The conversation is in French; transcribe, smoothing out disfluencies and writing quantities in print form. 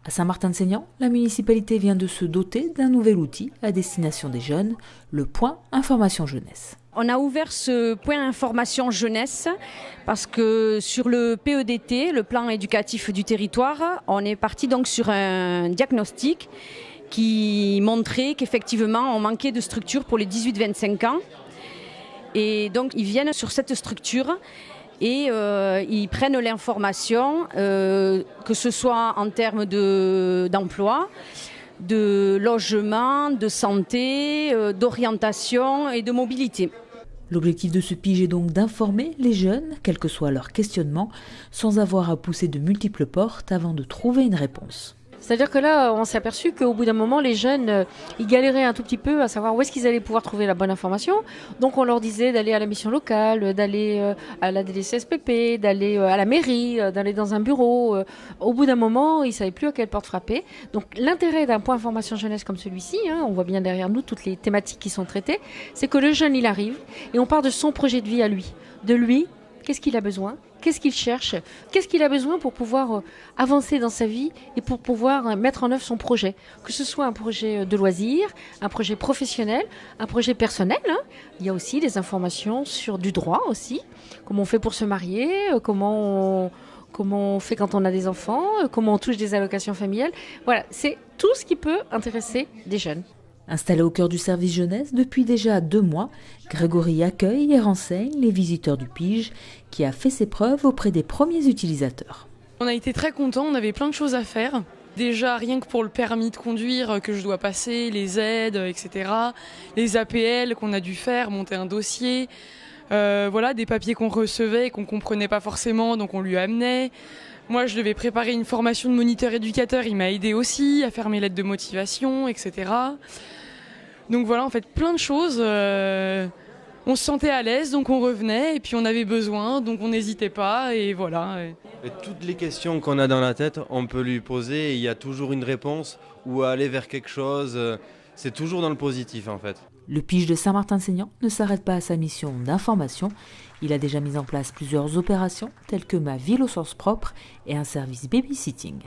À Saint-Martin-de-Seignan, la municipalité vient de se doter d'un nouvel outil à destination des jeunes, le point information jeunesse. On a ouvert ce point information jeunesse parce que sur le PEDT, le plan éducatif du territoire, on est parti donc sur un diagnostic qui montrait qu'effectivement on manquait de structure pour les 18-25 ans. Et donc ils viennent sur cette structure et ils prennent l'information, que ce soit en termes d'emploi, de logement, de santé, d'orientation et de mobilité. L'objectif de ce pige est donc d'informer les jeunes, quel que soit leur questionnement, sans avoir à pousser de multiples portes avant de trouver une réponse. C'est-à-dire que là, on s'est aperçu qu'au bout d'un moment, les jeunes, ils galéraient un tout petit peu à savoir où est-ce qu'ils allaient pouvoir trouver la bonne information. Donc on leur disait d'aller à la mission locale, d'aller à la DDCSPP, d'aller à la mairie, d'aller dans un bureau. Au bout d'un moment, ils ne savaient plus à quelle porte frapper. Donc l'intérêt d'un point information jeunesse comme celui-ci, on voit bien derrière nous toutes les thématiques qui sont traitées, c'est que le jeune, il arrive et on part de son projet de vie à lui. De lui, qu'est-ce qu'il a besoin ? Qu'est-ce qu'il cherche ? Qu'est-ce qu'il a besoin pour pouvoir avancer dans sa vie et pour pouvoir mettre en œuvre son projet ? Que ce soit un projet de loisir, un projet professionnel, un projet personnel. Il y a aussi des informations sur du droit aussi. Comment on fait pour se marier, comment on fait quand on a des enfants, comment on touche des allocations familiales. Voilà, c'est tout ce qui peut intéresser des jeunes. Installé au cœur du service jeunesse depuis déjà 2 mois, Grégory accueille et renseigne les visiteurs du pige qui a fait ses preuves auprès des premiers utilisateurs. On a été très contents, on avait plein de choses à faire. Déjà rien que pour le permis de conduire que je dois passer, les aides, etc. Les APL qu'on a dû faire, monter un dossier. Voilà, des papiers qu'on recevait et qu'on ne comprenait pas forcément, donc on lui amenait. Moi, je devais préparer une formation de moniteur éducateur, il m'a aidé aussi à faire mes lettres de motivation, etc. Donc voilà, en fait, plein de choses. On se sentait à l'aise, donc on revenait, et puis on avait besoin, donc on n'hésitait pas, et voilà. Et toutes les questions qu'on a dans la tête, on peut lui poser, et il y a toujours une réponse, ou aller vers quelque chose. C'est toujours dans le positif, en fait. Le pige de Saint-Martin-de-Seignan ne s'arrête pas à sa mission d'information. Il a déjà mis en place plusieurs opérations, telles que Ma ville au sens propre et un service babysitting.